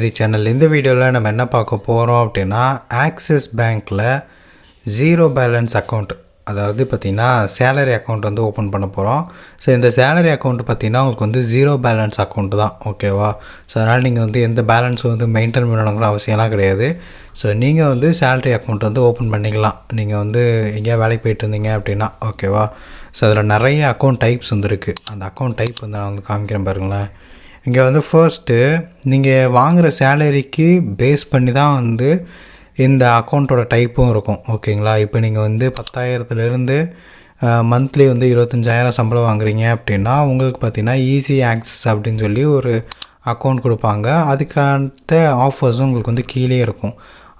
இது சேனல் இந்த வீடியோவில் நம்ம என்ன பார்க்க போகிறோம் அப்படின்னா ஆக்சிஸ் பேங்க்கில் ஜீரோ பேலன்ஸ் அக்கௌண்ட், அதாவது பார்த்திங்கன்னா சேலரி அக்கௌண்ட் வந்து ஓப்பன் பண்ண போகிறோம். ஸோ இந்த சேலரி அக்கௌண்ட் பார்த்திங்கன்னா உங்களுக்கு வந்து ஜீரோ பேலன்ஸ் அக்கௌண்ட் தான், ஓகேவா? ஸோ அதனால் நீங்கள் வந்து எந்த பேலன்ஸும் வந்து மெயின்டைன் பண்ணணுங்கிற அவசியம்லாம் கிடையாது. ஸோ நீங்கள் வந்து சேலரி அக்கௌண்ட் வந்து ஓப்பன் பண்ணிக்கலாம். நீங்கள் வந்து எங்கேயா வேலைக்கு போயிட்டு இருந்தீங்க அப்படின்னா, ஓகேவா? ஸோ அதில் நிறைய அக்கௌண்ட் டைப்ஸ் வந்து இருக்குது. அந்த அக்கௌண்ட் டைப் வந்து நான் வந்து காமிக்கிறேன் பாருங்களேன். இங்கே வந்து ஃபர்ஸ்ட்டு நீங்கள் வாங்குகிற சேலரிக்கு பேஸ் பண்ணி தான் வந்து இந்த அக்கௌண்ட்டோட டைப்பும் இருக்கும், ஓகேங்களா? இப்போ நீங்கள் வந்து 10,000லேருந்து மந்த்லி வந்து 25,000 சம்பளம் வாங்குறீங்க அப்படின்னா உங்களுக்கு பார்த்திங்கன்னா ஈஸி ஆக்சஸ் அப்படின்னு சொல்லி ஒரு அக்கௌண்ட் கொடுப்பாங்க. அதுக்கான ஆஃபர்ஸும் உங்களுக்கு வந்து கீழே இருக்கும்.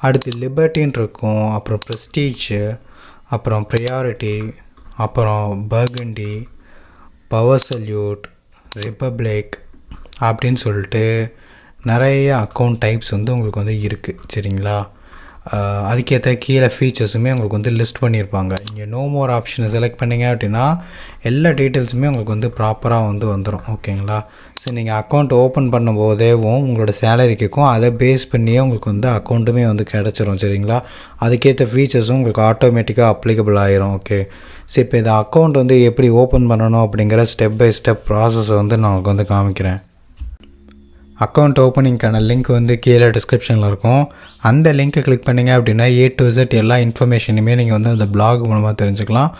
அடுத்து லிபர்ட்டின்னு இருக்கும், அப்புறம் ப்ரெஸ்டீஜு, அப்புறம் ப்ரியாரிட்டி, அப்புறம் பர்கண்டி, பவர் சல்யூட், ரிப்பப்ளிக் அப்படின்னு சொல்லிட்டு நிறைய அக்கௌண்ட் டைப்ஸ் வந்து உங்களுக்கு வந்து இருக்குது, சரிங்களா? அதுக்கேற்ற கீழே ஃபீச்சர்ஸுமே உங்களுக்கு வந்து லிஸ்ட் பண்ணியிருப்பாங்க. இங்கே நோ மோர் ஆப்ஷனை செலக்ட் பண்ணிங்க அப்படின்னா எல்லா டீட்டெயில்ஸுமே உங்களுக்கு வந்து ப்ராப்பராக வந்து வந்துடும், ஓகேங்களா? ஸோ நீங்கள் அக்கௌண்ட் ஓப்பன் பண்ணும்போதேவும் உங்களோட சேலரி கேட்கும், அதை பேஸ் பண்ணியே உங்களுக்கு வந்து அக்கௌண்ட்டுமே வந்து கிடச்சிரும், சரிங்களா? அதுக்கேற்ற ஃபீச்சர்ஸும் உங்களுக்கு ஆட்டோமேட்டிக்காக அப்ளிகபிள் ஆகிரும், ஓகே? ஸோ இப்போ இந்த அக்கௌண்ட் வந்து எப்படி ஓப்பன் பண்ணணும் அப்படிங்கிற ஸ்டெப் பை ஸ்டெப் ப்ராசஸை வந்து நான் உங்களுக்கு வந்து காமிக்கிறேன். அக்கௌண்ட் ஓப்பனிங்க்கான லிங்க் வந்து கீழே டிஸ்கிரிப்ஷனில் இருக்கும். அந்த லிங்க்கை கிளிக் பண்ணிங்க அப்படின்னா A to Z எல்லா இன்ஃபர்மேஷனுமே நீங்கள் வந்து அந்த பிளாக் மூலமாக தெரிஞ்சுக்கலாம்.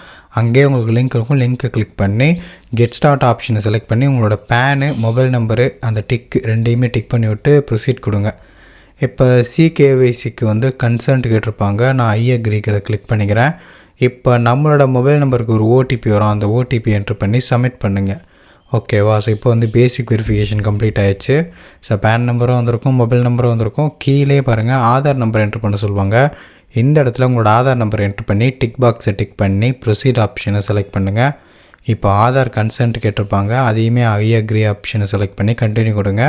அங்கேயே உங்களுக்கு லிங்க் இருக்கும். லிங்க்கை கிளிக் பண்ணி கெட் ஸ்டார்ட் ஆப்ஷனை செலக்ட் பண்ணி உங்களோட பேனு, மொபைல் நம்பரு, அந்த டிக் ரெண்டையுமே டிக் பண்ணி விட்டு ப்ரொசீட் கொடுங்க. இப்போ CKYCக்கு வந்து கன்சர்ன்ட் கேட்டிருப்பாங்க. நான் ஐ அக்ரிக்கு அதை கிளிக் பண்ணிக்கிறேன். இப்போ நம்மளோட மொபைல் நம்பருக்கு ஒரு OTP வரும். அந்த OTP என்ட்ரு பண்ணி சப்மிட் பண்ணுங்கள், ஓகேவா? ஸோ இப்போ வந்து பேசிக் வெரிஃபிகேஷன் கம்ப்ளீட் ஆகிடுச்சு. ஸோ பேன் நம்பரும் வந்திருக்கும், மொபைல் நம்பரும் வந்திருக்கும். கீழே பாருங்கள் ஆதார் நம்பர் என்ட்ரு பண்ண சொல்லுவாங்க. இந்த இடத்துல உங்களோட ஆதார் நம்பர் என்ட்ரு பண்ணி டிக் பாக்ஸை டிக் பண்ணி ப்ரொசீட் ஆப்ஷனை செலக்ட் பண்ணுங்கள். இப்போ ஆதார் கன்சென்ட் கேட்டிருப்பாங்க, அதையுமே ஐ அக்ரி ஆப்ஷனை செலக்ட் பண்ணி கண்டினியூ கொடுங்க.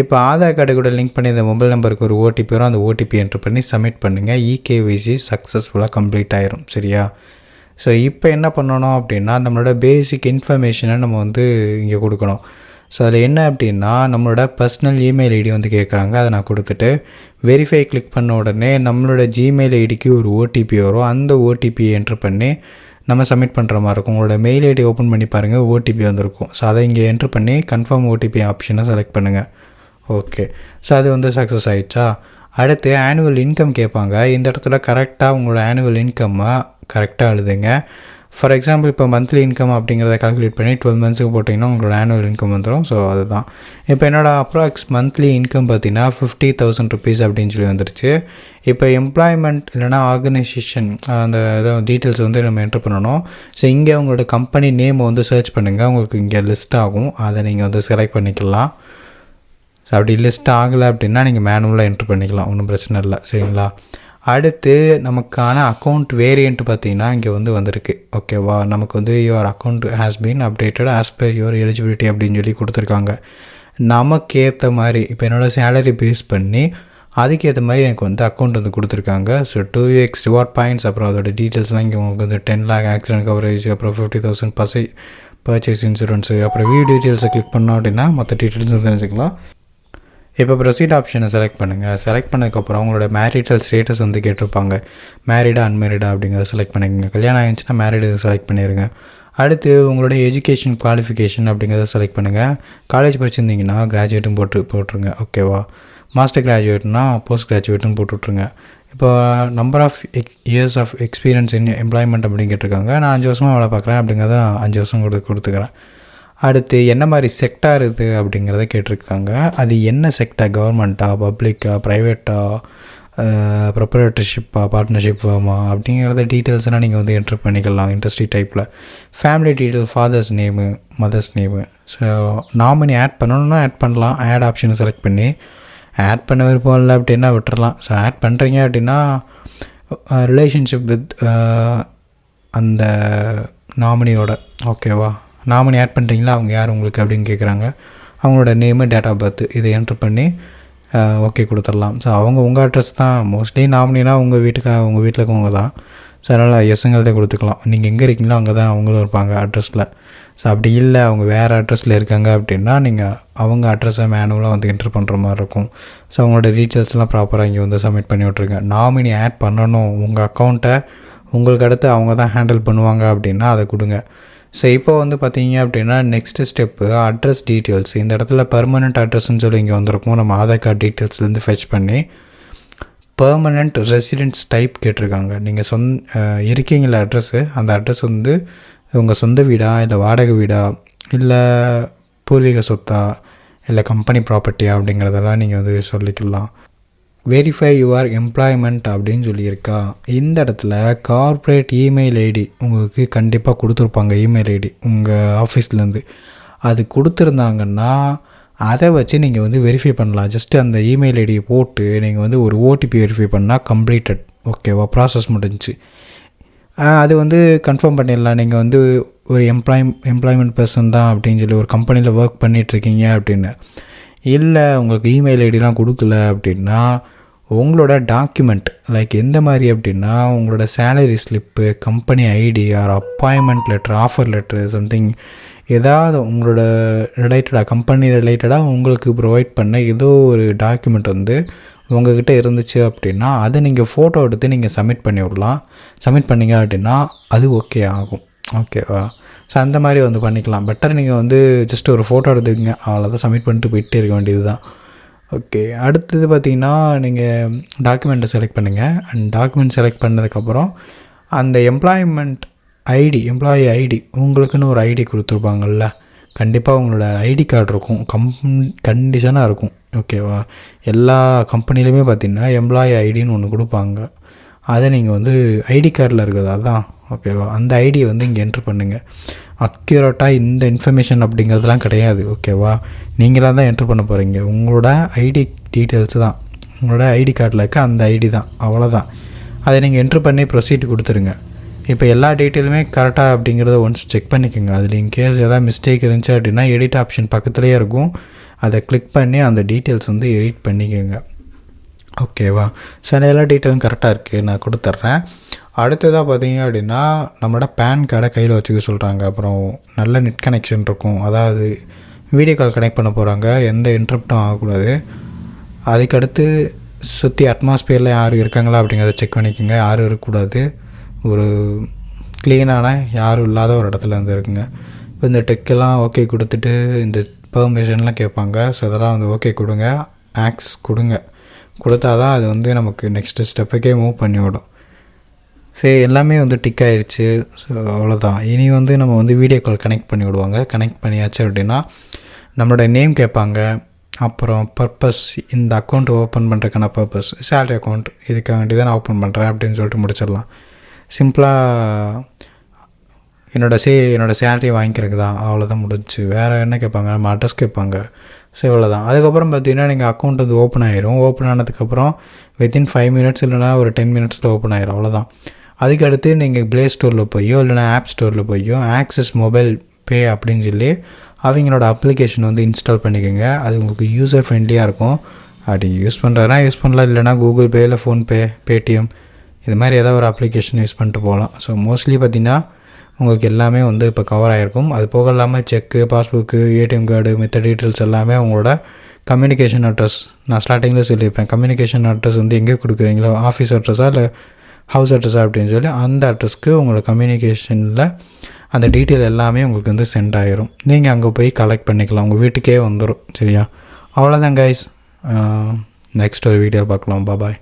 இப்போ ஆதார் கார்டு கூட லிங்க் பண்ணி இந்த மொபைல் நம்பருக்கு ஒரு OTP வரும். அந்த OTP என்ட்ரு பண்ணி சப்மிட் பண்ணுங்கள். EKYC சக்ஸஸ்ஃபுல்லாக கம்ப்ளீட் ஆயிரும், சரியா? ஸோ இப்போ என்ன பண்ணணும் அப்படின்னா நம்மளோட பேசிக் இன்ஃபர்மேஷனை நம்ம வந்து இங்கே கொடுக்கணும். ஸோ அதில் என்ன அப்படின்னா நம்மளோட பர்சனல் இமெயில் ஐடி வந்து கேட்குறாங்க. அதை நான் கொடுத்துட்டு வெரிஃபை கிளிக் பண்ண உடனே நம்மளோட ஜிமெயில் ஐடிக்கு ஒரு OTP வரும். அந்த OTP என்ட்ரு பண்ணி நம்ம சப்மிட் பண்ணுற மாதிரி இருக்கும். உங்களோட மெயில் ஐடி ஓப்பன் பண்ணி பாருங்கள், OTP வந்திருக்கும். ஸோ அதை இங்கே என்ட்ரு பண்ணி கன்ஃபார்ம் OTP ஆப்ஷனை செலக்ட் பண்ணுங்கள், ஓகே? ஸோ அது வந்து சக்ஸஸ் ஆகிடுச்சா? அடுத்து ஆனுவல் இன்கம் கேட்பாங்க. இந்த இடத்துல கரெக்டாக உங்களோட ஆனுவல் இன்கம்மை கரெக்டாக எழுதுங்க. ஃபார் எக்ஸாம்பிள் இப்போ மந்த்லி இன்கம் அப்படிங்கிறத கால்குலேட் பண்ணி 12 மந்த்ஸுக்கு போட்டிங்கன்னா உங்களோட ஆனுவல் இன்கம் வந்துடும். ஸோ அதுதான் இப்போ என்னோடய அப்ராக்ஸ் மந்த்லி இன்கம் பார்த்தீங்கன்னா 50,000 ருபீஸ் அப்படின்னு சொல்லி வந்துருச்சு. இப்போ எம்ப்ளாய்மெண்ட் இல்லைனா ஆர்கனைசேஷன் அந்த இதை டீட்டெயில்ஸ் வந்து நம்ம என்ட்ரு பண்ணணும். ஸோ இங்கே உங்களோட கம்பெனி நேமை வந்து சர்ச் பண்ணுங்கள், உங்களுக்கு இங்கே லிஸ்ட் ஆகும். அதை நீங்கள் வந்து செலக்ட் பண்ணிக்கலாம். ஸோ அப்படி லிஸ்ட் ஆகலை அப்படின்னா நீங்கள் மேனுவலாக என்ட்ரு பண்ணிக்கலாம், ஒன்றும் பிரச்சனை இல்லை, சரிங்களா? அடுத்து நமக்கான அக்கௌண்ட் வேரியண்ட் பார்த்திங்கன்னா இங்கே வந்து வந்திருக்கு, ஓகேவா? நமக்கு வந்து your account has been updated as per your eligibility அப்படின்னு சொல்லி கொடுத்துருக்காங்க. நமக்கு ஏற்ற மாதிரி இப்போ என்னோடய சேலரி பேஸ் பண்ணி அதுக்கேற்ற மாதிரி எனக்கு வந்து அக்கௌண்ட் வந்து கொடுத்துருக்காங்க. ஸோ 2x ரிவார்ட் பாயிண்ட்ஸ், அப்புறம் அதோட டீட்டெயில்ஸ்லாம் இங்கே உங்களுக்கு வந்து 10 lakh ஆக்சிடென்ட் கவரேஜ், அப்புறம் 50,000 பர்ச்சேஸ் இன்சூரன்ஸு, அப்புறம் வியூ டீட்டெயில்ஸை கிளிக் பண்ணோம் அப்படின்னா மற்ற டீட்டெயில்ஸும் தெரிஞ்சுக்கலாம். இப்போ ப்ரொசீட் ஆப்ஷனை செலக்ட் பண்ணுங்கள். செலக்ட் பண்ணதுக்கப்புறம் உங்களோட மேரிட்டல் ஸ்டேட்டஸ் வந்து கேட்டிருப்பாங்க, மேரிடா அன்மேரிடா அப்படிங்கிறத செலக்ட் பண்ணிக்கோங்க. கல்யாணம் ஆகிடுச்சுன்னா மேரிடு செலக்ட் பண்ணிடுங்க. அடுத்து உங்களோட எஜுகேஷன் குவாலிஃபிகேஷன் அப்படிங்கிறத செலக்ட் பண்ணுங்கள். காலேஜ் படிச்சிருந்தீங்கன்னா கிராஜுவேட்டும் போட்டுருங்க, ஓகேவா? மாஸ்டர் கிராஜுவேட்னா போஸ்ட் கிராஜுவேட்டும் போட்டுவிட்ருங்க. இப்போ number of years of experience in employment அப்படின்னு கேட்டிருக்காங்க. நான் 5 வருஷமாக வேலை பார்க்குறேன் அப்படிங்கிறத நான் 5 வருஷம் கொடுத்துக்கிறேன். அடுத்து என்ன மாதிரி செக்டார் இது அப்படிங்கிறத கேட்டிருக்காங்க. அது என்ன செக்டார், கவர்மெண்ட்டா, பப்ளிக்கா, ப்ரைவேட்டா, ப்ரொப்ரைட்டர்ஷிப்பா, பார்ட்னர்ஷிப் ஃபார்மா அப்படிங்கிறத டீட்டெயில்ஸ்லாம் நீங்கள் வந்து என்ட்ரு பண்ணிக்கலாம் இண்டஸ்ட்ரி டைப்பில். Family detail, father's name, mother's name. So nominee add பண்ணணுன்னா ஆட் பண்ணலாம். ஆட் ஆப்ஷனை செலக்ட் பண்ணி ஆட் பண்ண விருப்பம் இல்லை அப்படின்னா விட்டுறலாம். ஸோ ஆட் பண்ணுறீங்க அப்படின்னா ரிலேஷன்ஷிப் வித் அந்த நாமினியோட, ஓகேவா? நாமினி ஆட் பண்ணுறீங்களா, அவங்க யார் உங்களுக்கு அப்படின்னு கேட்குறாங்க. அவங்களோட நேமு, டேட் ஆஃப் பர்த் இதை என்ட்ரு பண்ணி ஓகே கொடுத்துடலாம். ஸோ அவங்க உங்கள் அட்ரஸ் தான் மோஸ்ட்லி நாமினினா உங்கள் வீட்டில் இருக்கவங்க தான். ஸோ அதனால் எஸ்ங்கிறதே கொடுத்துக்கலாம். நீங்கள் எங்கே இருக்கீங்களோ அங்கே தான் அவங்களும் இருப்பாங்க அட்ரஸில். ஸோ அப்படி இல்லை அவங்க வேறு அட்ரஸில் இருக்காங்க அப்படின்னா நீங்கள் அவங்க அட்ரஸை மேனுவலாக வந்து என்ட்ரு பண்ணுற மாதிரி இருக்கும். ஸோ அவங்களோட டீட்டெயில்ஸ்லாம் ப்ராப்பராக இங்கே வந்து சப்மிட் பண்ணி விட்ருங்க. நாமினி ஆட் பண்ணணும், உங்கள் அக்கௌண்ட்டை உங்களுக்கு அடுத்து அவங்க தான் ஹேண்டில் பண்ணுவாங்க அப்படின்னா அதை கொடுங்க. ஸோ இப்போ வந்து பார்த்தீங்க அப்படின்னா நெக்ஸ்ட்டு ஸ்டெப்பு அட்ரஸ் டீட்டெயில்ஸ். இந்த இடத்துல பெர்மனெண்ட் அட்ரஸ்ன்னு சொல்லி இங்கே வந்திருக்கும். நம்ம ஆதார் கார்டு டீட்டெயில்ஸ்லேருந்து ஃபெச் பண்ணி பெர்மனெண்ட் ரெசிடென்ஸ் டைப் கேட்டிருக்காங்க. நீங்கள் இருக்கீங்களா அட்ரஸ்ஸு, அந்த அட்ரஸ் வந்து உங்கள் சொந்த வீடா, இல்லை வாடகை வீடா, இல்லை பூர்வீக சொத்தா, இல்லை கம்பெனி ப்ராப்பர்ட்டியா அப்படிங்கிறதெல்லாம் நீங்கள் வந்து சொல்லிக்கலாம். வெரிஃபை யுவர் எம்ப்ளாய்மெண்ட் அப்படின்னு சொல்லியிருக்கா. இந்த இடத்துல கார்ப்பரேட் இமெயில் ஐடி உங்களுக்கு கண்டிப்பாக கொடுத்துருப்பாங்க. இமெயில் ஐடி உங்கள் ஆஃபீஸ்லேருந்து அது கொடுத்துருந்தாங்கன்னா அதை வச்சு நீங்கள் வந்து வெரிஃபை பண்ணலாம். ஜஸ்ட்டு அந்த இமெயில் ஐடியை போட்டு நீங்கள் வந்து ஒரு ஓடிபி வெரிஃபை பண்ணால் கம்ப்ளீட்டட், ஓகேவா, ப்ராசஸ் முடிஞ்சிச்சு. அது வந்து கன்ஃபார்ம் பண்ணிடலாம். நீங்கள் வந்து ஒரு எம்ப்ளாய்மெண்ட் பர்சன் தான் அப்படின்னு சொல்லி ஒரு கம்பெனியில் ஒர்க் பண்ணிகிட்ருக்கீங்க அப்படின்னு. இல்லை உங்களுக்கு இமெயில் ஐடிலாம் கொடுக்கல அப்படின்னா உங்களோட டாக்குமெண்ட் லைக் எந்த மாதிரி அப்படின்னா உங்களோட salary slip, company ID or appointment letter, offer letter, something ஏதாவது உங்களோட ரிலேட்டடாக கம்பெனி ரிலேட்டடாக உங்களுக்கு ப்ரொவைட் பண்ண ஏதோ ஒரு டாக்குமெண்ட் வந்து உங்கள்கிட்ட இருந்துச்சு அப்படின்னா அதை நீங்கள் ஃபோட்டோ எடுத்து நீங்கள் சப்மிட் பண்ணி விடலாம். சப்மிட் பண்ணிங்க அப்படின்னா அது ஓகே ஆகும், ஓகேவா. ஸோ அந்த மாதிரி வந்து பண்ணிக்கலாம். பெட்டர் நீங்கள் வந்து ஜஸ்ட் ஒரு ஃபோட்டோ எடுத்துக்கங்க, அவ்வளோதான், சப்மிட் பண்ணிட்டு போயிட்டே இருக்க வேண்டியது தான். ஓகே, அடுத்தது பார்த்திங்கன்னா நீங்கள் டாக்குமெண்ட்டை செலக்ட் பண்ணுங்கள். அண்ட் டாக்குமெண்ட் செலக்ட் பண்ணதுக்கப்புறம் அந்த எம்ப்ளாயி ஐடி உங்களுக்குன்னு ஒரு ஐடி கொடுத்துருப்பாங்கள்ல, கண்டிப்பாக உங்களோட ஐடி கார்டு இருக்கும், கண்டிஷனாக இருக்கும், ஓகேவா. எல்லா கம்பெனிலையுமே பார்த்திங்கன்னா எம்ப்ளாயி ஐடின்னு ஒன்று கொடுப்பாங்க. அதை நீங்கள் வந்து ஐடி கார்டில் இருக்குது அதுதான், ஓகேவா. அந்த ஐடியை வந்து இங்கே என்ட்ரு பண்ணுங்கள். அக்யூரேட்டாக இந்த இன்ஃபர்மேஷன் அப்படிங்கிறதுலாம் கிடையாது, ஓகேவா. நீங்களாக தான் என்ட்ரு பண்ண போகிறீங்க. உங்களோட ஐடி டீட்டெயில்ஸ் தான், உங்களோட ஐடி கார்டில் இருக்க அந்த ஐடி தான், அவ்வளோதான். அதை நீங்கள் என்ட்ரு பண்ணி ப்ரொசீட் கொடுத்துருங்க. இப்போ எல்லா டீட்டெயிலுமே கரெக்டாக அப்படிங்கிறத ஒன்ஸ் செக் பண்ணிக்கோங்க. அதில் இன்கேஸ் எதாவது மிஸ்டேக் இருந்துச்சு அப்படின்னா எடிட் ஆப்ஷன் பக்கத்துலேயே இருக்கும், அதை கிளிக் பண்ணி அந்த டீட்டெயில்ஸ் வந்து எடிட் பண்ணிக்கோங்க, ஓகேவா. சரி, எல்லா டீட்டெயிலும் கரெக்டாக இருக்குது, நான் கொடுத்துட்றேன். அடுத்ததாக பார்த்தீங்க அப்படின்னா நம்மளோட பேன் கார்டை கையில் வச்சுக்க சொல்கிறாங்க. அப்புறம் நல்ல நெட் கனெக்ஷன் இருக்கும், அதாவது வீடியோ கால் கனெக்ட் பண்ண போகிறாங்க, எந்த இன்டரப்டும் ஆகக்கூடாது. அதுக்கடுத்து சுற்றி அட்மாஸ்பியரில் யார் இருக்காங்களா அப்படிங்கிறத செக் பண்ணிக்கோங்க. யாரும் இருக்கக்கூடாது, ஒரு க்ளீனான யாரும் இல்லாத ஒரு இடத்துல வந்து இருக்குங்க. இப்போ இந்த டெக்கெல்லாம் ஓகே கொடுத்துட்டு இந்த பெர்மிஷன்லாம் கேட்பாங்க. ஸோ அதெல்லாம் வந்து ஓகே கொடுங்க, ஆக்சஸ் கொடுத்தா தான் அது வந்து நமக்கு நெக்ஸ்ட்டு ஸ்டெப்புக்கே மூவ் பண்ணி விடும். சரி, எல்லாமே வந்து டிக் ஆகிடுச்சு. ஸோ அவ்வளோதான். இனி வந்து நம்ம வந்து வீடியோ கால் கனெக்ட் பண்ணி விடுவாங்க. கனெக்ட் பண்ணியாச்சு அப்படின்னா நம்மளோட நேம் கேட்பாங்க. அப்புறம் பர்பஸ், இந்த அக்கௌண்ட் ஓப்பன் பண்ணுறதுக்கான பர்பஸ் சேலரி அக்கௌண்ட், இதுக்காண்டி தான் நான் ஓப்பன் பண்ணுறேன் அப்படின்னு சொல்லிட்டு முடிச்சிடலாம். சிம்பிளாக என்னோடய சேலரி வாங்கிக்கிறதுக்கு தான், அவ்வளோதான், முடிஞ்சு. வேறு என்ன கேட்பாங்க, நம்ம அட்ரஸ் கேட்பாங்க. ஸோ இவ்வளோதான். அதுக்கப்புறம் பார்த்தீங்கன்னா நீங்கள் அக்கௌண்ட் வந்து ஓப்பன் ஆயிரும். ஓப்பன் ஆனதுக்கப்புறம் வித்தின் 5 மினிட்ஸ் இல்லைனா ஒரு 10 மினிட்ஸில் ஓப்பன் ஆயிரும், அவ்வளோதான். அதுக்கடுத்து நீங்கள் ப்ளே ஸ்டோரில் போயோ இல்லைனா ஆப் ஸ்டோரில் போயோ ஆக்சிஸ் மொபைல் பே அப்படின்னு சொல்லி அவங்களோட அப்ளிகேஷன் வந்து இன்ஸ்டால் பண்ணிக்கோங்க. அது உங்களுக்கு யூசர் ஃப்ரெண்ட்லியாக இருக்கும். அப்படி யூஸ் பண்ணுறதுனா யூஸ் பண்ணலாம், இல்லைனா கூகுள் பே இல்லை ஃபோன்பே, பேடிஎம், இது மாதிரி ஏதாவது ஒரு அப்ளிகேஷன் யூஸ் பண்ணிட்டு போகலாம். ஸோ மோஸ்ட்லி பார்த்திங்கன்னா உங்களுக்கு எல்லாமே வந்து இப்போ கவர் ஆகிருக்கும். அது போக இல்லாமல் செக்கு, பாஸ்புக்கு, ஏடிஎம் கார்டு, மித்த டீட்டெயில்ஸ் எல்லாமே உங்களோட கம்யூனிகேஷன் அட்ரஸ், நான் ஸ்டார்டிங்கில் சொல்லியிருப்பேன், கம்யூனிகேஷன் அட்ரஸ் வந்து எங்கே கொடுக்குறீங்களோ, ஆஃபீஸ் அட்ரஸா இல்லை ஹவுஸ் அட்ரஸா அப்படின்னு சொல்லி அந்த அட்ரஸ்க்கு உங்களோட கம்யூனிகேஷனில் அந்த டீட்டெயில் எல்லாமே உங்களுக்கு வந்து சென்ட் ஆகிரும். நீங்கள் அங்கே போய் கலெக்ட் பண்ணிக்கலாம், உங்கள் வீட்டுக்கே வந்துடும், சரியா. அவ்வளோதான் கைஸ். நெக்ஸ்ட் ஒரு வீடியோ பார்க்கலாம். பாய்.